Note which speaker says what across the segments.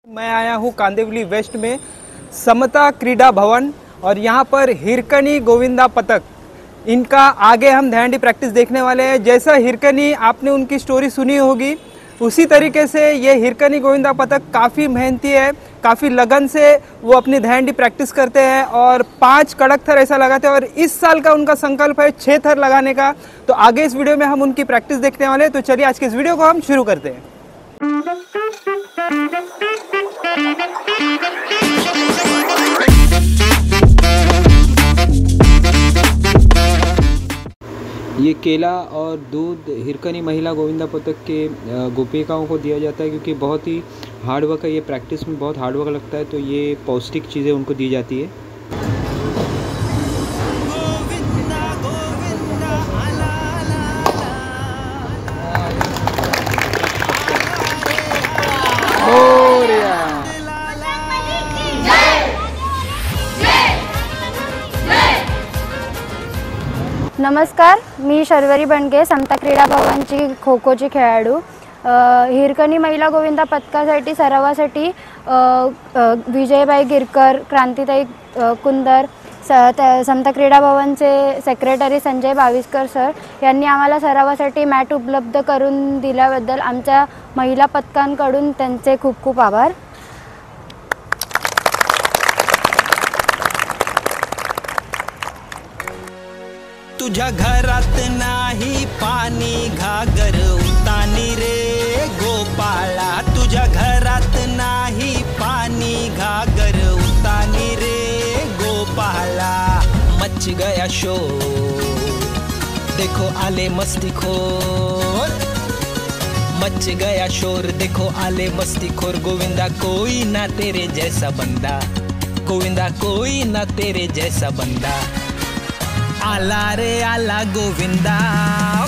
Speaker 1: मैं आया हूँ कांदिवली वेस्ट में समता क्रीडा भवन और यहाँ पर हिरकनी गोविंदा पतक इनका आगे हम ध्यान प्रैक्टिस देखने वाले हैं। जैसा हिरकनी आपने उनकी स्टोरी सुनी होगी उसी तरीके से ये हिरकनी गोविंदा पतक काफ़ी मेहनती है, काफ़ी लगन से वो अपनी ध्यान प्रैक्टिस करते हैं और 5 कड़क थर ऐसा लगाते हैं और इस साल का उनका संकल्प है 6 थर लगाने का। तो आगे इस वीडियो में हम उनकी प्रैक्टिस देखने वाले हैं। तो चलिए आज के इस वीडियो को हम शुरू करते हैं। ये केला और दूध हिरकनी महिला गोविंदा पतक के गोपिकाओं को दिया जाता है क्योंकि बहुत ही हार्ड वर्क है। ये प्रैक्टिस में बहुत हार्ड वर्क लगता है, तो ये पौष्टिक चीज़ें उनको दी जाती है।
Speaker 2: नमस्कार, मी शर्वरी बनगे, समता क्रीडा भवनची खो खोची खेळाडू। हिरकनी महिला गोविंदा पथकासाठी सरावासाठी विजयबाई गिरकर, क्रांतिताई कुंदर, समता क्रीडा भवनचे सेक्रेटरी संजय बाविस्कर सर यांनी आम्हाला सरावासाठी मॅट उपलब्ध करून दिल्याबद्दल आमच्या महिला पथकांकडून त्यांचे खूप खूप आभार।
Speaker 3: तुझ्या घरात नाही पाणी घागर उतानी रे गोपाळा, तुझ्या घरात नाही पाणी घागर उतानी रे गोपाळा। मच गया शोर देखो आले मस्तीखोर, मच गया शोर देखो आले मस्तीखोर। गोविंदा कोई ना तेरे जैसा बंदा, गोविंदा कोई ना तेरे जैसा बंदा। आला रे आला गोविंदा,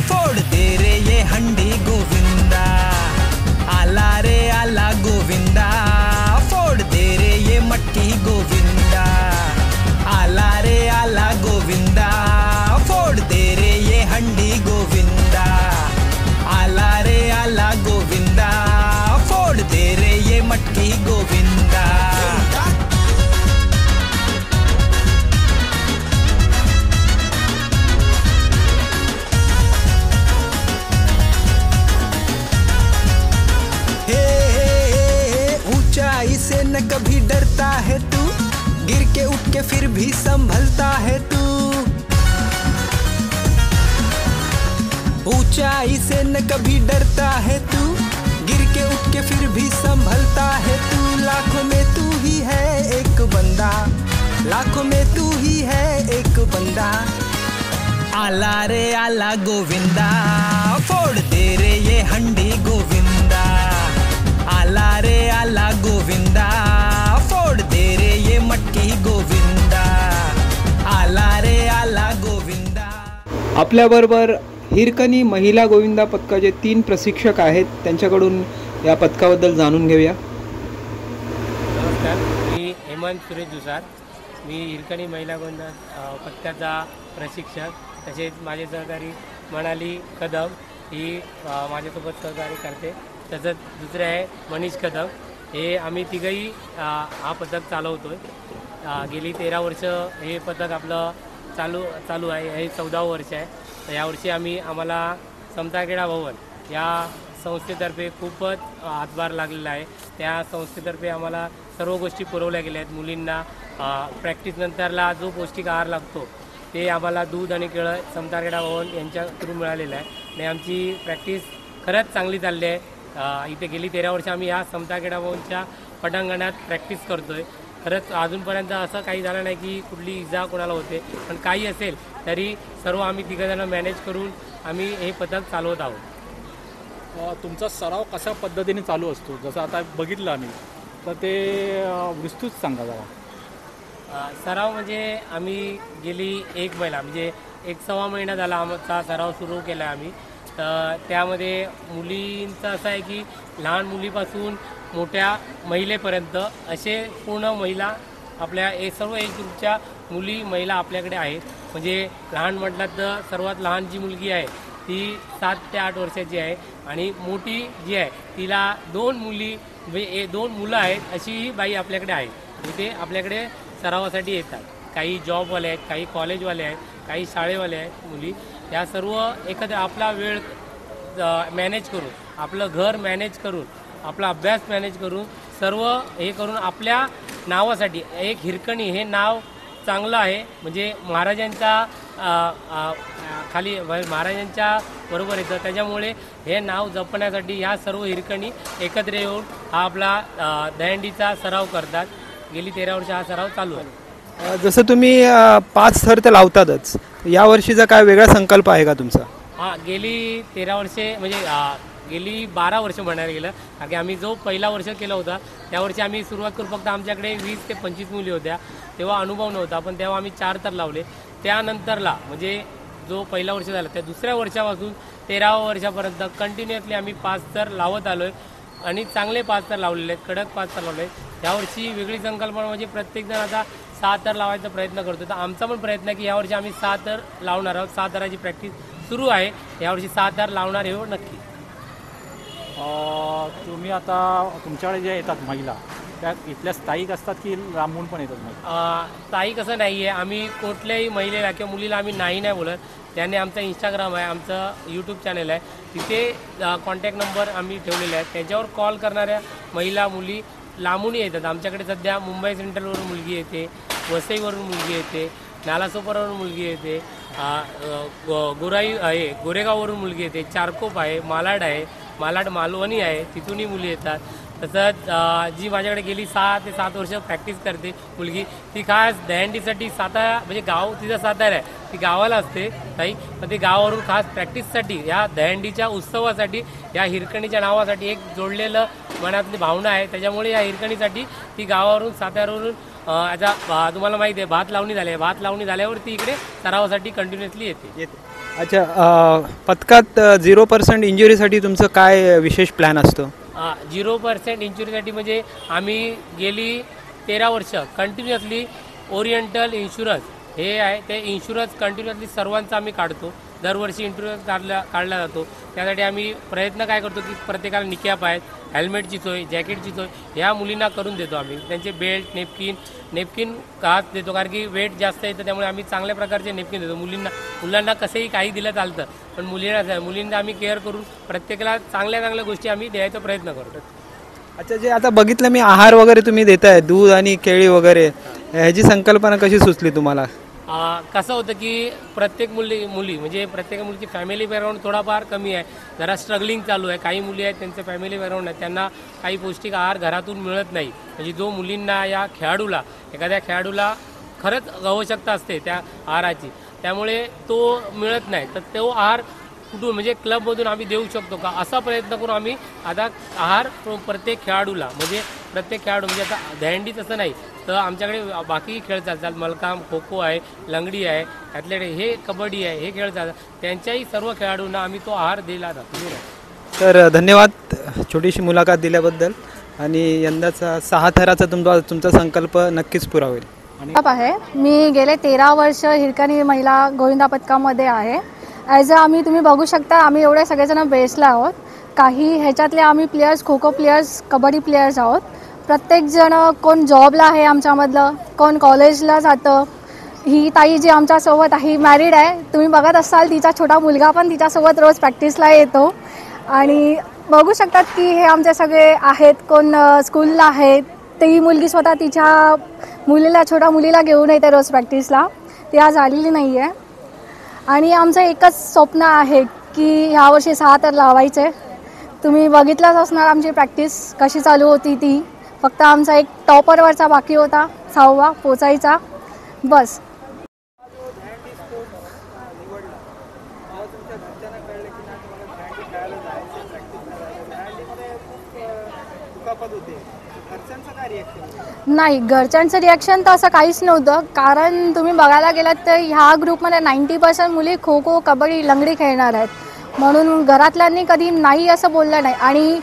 Speaker 3: फोड़ दे रे ये हंडी गोविंदा। आला रे आला गोविंदा, फोड़ दे रे ये मटकी गोविंदा। आला रे आला गोविंदा, फोड़ दे रे ये हंडी गोविंदा। आला रे आला गोविंदा, फोड़ दे रे ये मटकी गोविंदा। से न कभी डरता है तू, गिर के उठ के फिर भी संभलता है तू। ऊंचाई से न कभी डरता है तू, गिर के उठ के फिर भी संभलता है तू। लाखों में तू ही है एक बंदा, लाखों में तू ही है एक बंदा। आला रे आला गोविंदा, फोड़ दे रे ये हंडी गोविंदा। आला रे आला गोविंदा, फोड़ दे रे ये मटकी गोविंदा। आला रे आला गोविंदा।
Speaker 1: आपल्याबरोबर हिरकनी महिला गोविंदा पथकाचे 3 प्रशिक्षक आहेत, त्यांच्याकडून या पथकाबद्दल जाणून घेऊया।
Speaker 4: नमस्कार, मी हेमंत सुरेश दुसार, मी हिरकनी महिला गोविंदा पथकाचा प्रशिक्षक। तसेच माझे सहकारी मनाली कदम ही माझ्यासोबत सहकार्य करते। तसंच दुसरे आहे मनीष कदम, हे आम्ही तिघंही हा पथक चालवतो आहे। गेली 13 वर्ष हे पथक आपलं चालू आहे, हे 14वं वर्ष आहे। तर यावर्षी आम्हाला समता क्रीडा भवन या संस्थेतर्फे खूपच हातभार लागलेला आहे। त्या संस्थेतर्फे आम्हाला सर्व गोष्टी पुरवल्या गेल्या आहेत। मुलींना प्रॅक्टिसनंतरला जो पौष्टिक आहार लागतो ते आम्हाला दूध आणि केळं समता क्रीडा भवन यांच्या थ्रू मिळालेलं आहे आणि आमची प्रॅक्टिस खरंच चांगली चालली आहे। इथे गेली 13 वर्ष आम्ही ह्या समता क्रीडा भवनच्या पटांगणात प्रॅक्टिस करतो आहे। खरंच अजूनपर्यंत असं काही झालं नाही की कुठली इजा कोणाला होते, पण काही असेल तरी सर्व आम्ही तिघंजणं मॅनेज करून आम्ही हे पथक चालवत आहोत।
Speaker 5: तुमचा सराव कशा पद्धतीने चालू असतो, जसं आता बघितलं आम्ही, तर ते विस्तृत सांगा जरा।
Speaker 4: सराव म्हणजे आम्ही गेली 1 महिना म्हणजे 1-1.25 महिना झाला आमचा सराव सुरू केला आहे आम्ही। तर त्यामध्ये मुलींचं असं आहे की लहान मुलीपासून मोठ्या महिलेपर्यंत असे पूर्ण महिला आपल्या सर्व एज ग्रुपच्या मुली महिला आपल्याकडे आहेत। म्हणजे लहान म्हटलं तर सर्वात लहान जी मुलगी आहे ती 7 ते 8 वर्षाची आहे आणि मोठी जी आहे तिला 2 मुली म्हणजे 2 मुलं आहेत अशी ही बाई आपल्याकडे आहे. इथे आपल्याकडे सरावासाठी येतात. काही जॉबवाले आहेत, काही कॉलेजवाले आहेत, काही शाळेवाले आहेत मुली. या सर्व एकत्र आपला वेळ मॅनेज करून, आपलं घर मॅनेज करून, आपला अभ्यास मॅनेज करून, सर्व हे करून आपल्या नावासाठी एक हिरकणी हे नाव चांगलं आहे. म्हणजे महाराजांचा खाली महाराजांच्या बरोबर येतं. त्याच्यामुळे हे नाव जपण्यासाठी ह्या सर्व हिरकणी एकत्र येऊन हा आपला दहीहंडीचा सराव करतात. गेली 13 वर्ष हा सराव चालू आहे.
Speaker 1: जसं तुम्ही 5 थर तर लावतातच, या वर्षीचा काय वेगळा संकल्प आहे का तुमचा?
Speaker 4: हां, गेली 13 वर्षे म्हणजे गेली 12 वर्ष म्हणायला गेलं, कारण की आम्ही जो पहिला वर्ष केला होता त्यावर्षी आम्ही सुरुवात करू फक्त आमच्याकडे 20 ते 25 मुली होत्या. तेव्हा अनुभव नव्हता, पण तेव्हा आम्ही 4 तर लावले. त्यानंतरला म्हणजे जो पहिला वर्ष झाला त्या दुसऱ्या वर्षापासून 13व्या वर्षापर्यंत कंटिन्युअसली आम्ही 5 तर लावत आलो आहे आणि चांगले 5 तर लावलेले आहेत, कडक 5 तर लावले आहेत. यावर्षी वेगळी संकल्पना म्हणजे प्रत्येकजण आता 6 तर लावायचा प्रयत्न करतो. तर आमचा पण प्रयत्न आहे की यावर्षी आम्ही 6 तर लावणार आहोत. 6 थराची प्रॅक्टिस सुरू आहे. यावर्षी 6 तर लावणार आहे हो नक्की.
Speaker 5: तुम्ही आता तुमच्याकडे जे येतात महिला त्या इथल्या स्थायिक असतात की लांबून पण येतात महिला?
Speaker 4: स्थायिक असं नाही आहे. आम्ही कुठल्याही महिलेला किंवा मुलीला आम्ही नाही बोलत. त्याने आमचा इंस्टाग्राम आहे, आमचं यूट्यूब चॅनल आहे, तिथे कॉन्टॅक्ट नंबर आम्ही ठेवलेले आहेत. त्याच्यावर कॉल करणाऱ्या महिला मुली लांबूनही येतात. आमच्याकडे सध्या मुंबई सेंट्रलवरून मुलगी येते, वसईवरून मुलगी येते, नालासोपारावरून मुलगी येते, गोरेगाववरून मुलगी येते, चारकोप आहे, मालाड मालवणी आहे, तिथूनही मुली येतात. तसंच जी माझ्याकडे गेली 6 ते 7 वर्ष प्रॅक्टिस करते मुलगी, ती खास दहीहंडीसाठी सातारा म्हणजे गाव तिचं सातारा आहे, ती गावाला असते ताई, पण ती गावावरून खास प्रॅक्टिससाठी या दहीहंडीच्या उत्सवासाठी या हिरकणीच्या नावासाठी एक जोडलेलं मनातली भावना आहे. त्याच्यामुळे या हिरकणीसाठी ती गावावरून साताऱ्यावरून आता तुम्हाला माहिती आहे भात लावणी झाली आहे. भात लावणी झाल्यावर ती इकडे सरावासाठी कंटिन्युअसली येते.
Speaker 1: अच्छा, पथकात 0% इंजुरीसाठी तुमचं काय विशेष प्लॅन असतो?
Speaker 4: 0% इंजुरीसाठी म्हणजे आम्ही गेली 13 वर्ष कंटिन्युअसली ओरिएंटल इन्शुरन्स हे आहे, ते इन्शुरन्स कंटिन्युअसली सर्वांचा आम्ही काढतो. दरवर्षी इन्शुरन्स काढला जातो. त्यासाठी आम्ही प्रयत्न काय करतो की प्रत्येकाला निकॅप आहेत, हेल्मेटची सोय, जॅकेटची सोय ह्या मुलींना करून देतो आम्ही. त्यांचे बेल्ट, नेपकिन खास देतो, कारण की वेट जास्त येतं त्यामुळे आम्ही चांगल्या प्रकारचे नेपकिन देतो. मुलांना कसंही काही दिलं चालतं, पण मुलींना आम्ही केअर करून प्रत्येकाला चांगल्या गोष्टी आम्ही द्यायचा प्रयत्न करतो.
Speaker 1: अच्छा, जे आता बघितलं मी आहार वगैरे तुम्ही देताय, दूध आणि केळी वगैरे, ह्याची संकल्पना कशी सुचली तुम्हाला?
Speaker 4: कसं होतं की प्रत्येक मुली म्हणजे प्रत्येक मुलीची फॅमिली बॅकग्राऊंड थोडाफार कमी आहे, जरा स्ट्रगलिंग चालू आहे. काही मुली आहेत त्यांचं फॅमिली बॅकग्राऊंड आहे, त्यांना काही पौष्टिक आहार घरातून मिळत नाही. म्हणजे जो मुलींना एखाद्या खेळाडूला खरंच आवश्यकता असते त्या आहाराची, त्यामुळे तो मिळत नाही. तर तो आहार कुठून म्हणजे क्लबमधून आम्ही देऊ शकतो का, असा प्रयत्न करून आम्ही आता आहार प्रत्येक खेळाडू म्हणजे आता दहीहंडीच असं नाही तर आमच्याकडे बाकी खेळ चालतात. मलखांब, खो खो आहे, लंगडी आहे, ॲथलेटिक हे कबड्डी आहे, हे खेळ चालतात. त्यांच्याही सर्व खेळाडूंना आम्ही तो आहार दिला जातो.
Speaker 1: तर धन्यवाद छोटीशी मुलाखत दिल्याबद्दल. आणि यंदाचा 6 थराचा तुमचा संकल्प नक्कीच पुरा होईल.
Speaker 6: आहे मी गेले 13 वर्ष हिरकणी महिला गोविंदा पथकामध्ये आहे. तुम्ही बघू शकता आम्ही एवढे सगळेजण बेसला आहोत. काही ह्याच्यातले आम्ही players, kho kho players, kabaddi players आहोत. प्रत्येकजण कोण जॉबला आहे आमच्यामधलं, कोण कॉलेजला जातं. ही ताई जी आमच्यासोबत आहे ही मॅरिड आहे. तुम्ही बघत असाल तिचा छोटा मुलगा पण तिच्यासोबत रोज प्रॅक्टिसला येतो. आणि बघू शकतात की हे आमचे सगळे आहेत, कोण स्कूलला आहेत. ती मुलगी स्वतः तिच्या छोट्या मुलीला घेऊन येते रोज प्रॅक्टिसला. ती आज आलेली नाही आहे. आणि आमचं एकच स्वप्न आहे की ह्यावर्षी 6 तर लावायचे. तुम्ही बघितलंच असणार आमची प्रॅक्टिस कशी चालू होती ती. फक्त आमचा एक टॉपरवरचा बाकी होता, 6वा पोचायचा बस. नाही, घरच्यांचं रिॲक्शन तर असं काहीच नव्हतं. कारण तुम्ही बघायला गेलात तर ह्या ग्रुपमध्ये 90% मुली खो खो, कबड्डी, लंगडी खेळणार आहेत. म्हणून घरातल्यांनी कधी नाही असं बोललं नाही. आणि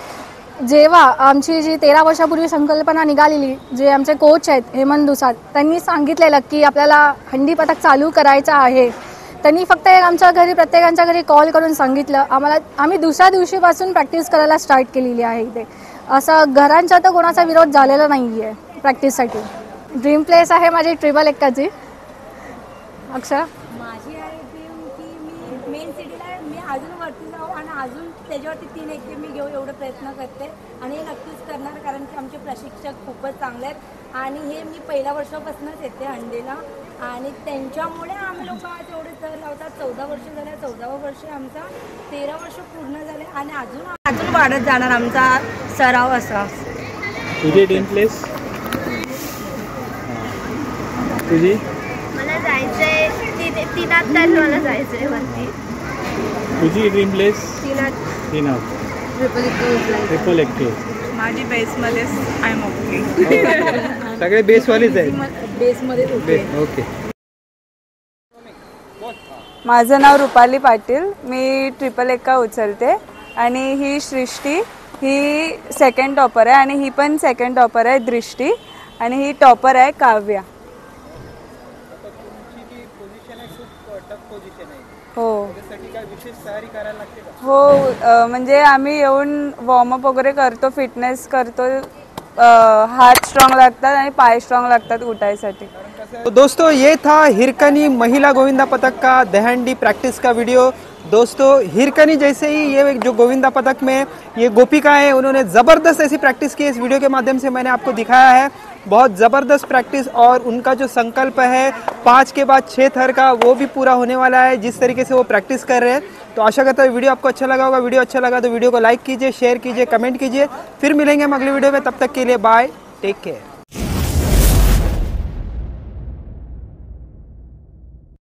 Speaker 6: जेव्हा आमची जी 13 वर्षापूर्वी संकल्पना निघालेली, जे आमचे कोच आहेत हेमंत दुसाद, त्यांनी सांगितलेलं की आपल्याला हंडी पथक चालू करायचं आहे, त्यांनी फक्त एक आमच्या घरी प्रत्येकाच्या घरी कॉल करून सांगितलं आम्हाला, आम्ही दुसऱ्या दिवशीपासून प्रॅक्टिस करायला स्टार्ट केलेली आहे इथे. असं घरांच्या तर कोणाचा विरोध झालेला नाही आहे प्रॅक्टिससाठी. ड्रीम प्लेस आहे माझी ट्रिपल एक्काची. अक्षरा
Speaker 7: माझी आहे ड्रीम की मी मेन सिटीला मी अजून वरती जाऊ आणि अजून त्याच्यावरती 3 एकटे मी घेऊ एवढे प्रयत्न करते आणि हे नक्कीच करणार, कारण की आमचे प्रशिक्षक खूपच चांगले आहेत आणि हे मी पहिल्या वर्षापासूनच येते हंडीला आणि त्यांच्यामुळे आम्ही लोक आज एवढे सर लावतात. 14 वर्ष झाले, 14वं वर्ष आमचा, 13 वर्ष पूर्ण झाले आणि अजून वाढत जाणार आमचा सराव असा.
Speaker 5: तुझी ड्रीम प्लेस? तुझी?
Speaker 8: मला जायचंय तीनाथ तर मला जायचंय वरती.
Speaker 5: तुझी ड्रीम प्लेस?
Speaker 8: तीनाथ.
Speaker 5: ट्रिपल एक्के.
Speaker 9: माझी बेसमध्येच आय एम ओके.
Speaker 1: सगळे बेसवालेच आहेत.
Speaker 7: बेसमध्ये
Speaker 1: ओके.
Speaker 9: माझं नाव रुपाली पाटील, मी ट्रिपल एक्का उचलते आणि ही सृष्टी, ही सेकंड टॉपर आहे आणि ही पण सेकंड टॉपर आहे दृष्टी आणि ही टॉपर आहे काव्या. हो हो, म्हणजे आम्ही येऊन वॉर्मअप वगैरे करतो, फिटनेस करतो, हाथ स्ट्रांग लागतात आणि पाय स्ट्रांग लागतात उठायसाठी.
Speaker 1: तो दोस्तों ये था हिरकनी महिला गोविंदा पदक का दहंडी प्रैक्टिस का वीडियो. दोस्तों हिरकनी जैसे ही ये जो गोविंदा पदक में ये गोपिका है, उन्होंने ज़बरदस्त ऐसी प्रैक्टिस की. इस वीडियो के माध्यम से मैंने आपको दिखाया है बहुत ज़बरदस्त प्रैक्टिस और उनका जो संकल्प है 5 के बाद 6 थर का वो भी पूरा होने वाला है. जिस तरीके से वो प्रैक्टिस कर रहे हैं, तो आशा करता हूँ वीडियो आपको अच्छा लगा होगा. वीडियो अच्छा लगा तो वीडियो को लाइक कीजिए, शेयर कीजिए, कमेंट कीजिए. फिर मिलेंगे हम अगले वीडियो में. तब तक के लिए बाय, टेक केयर.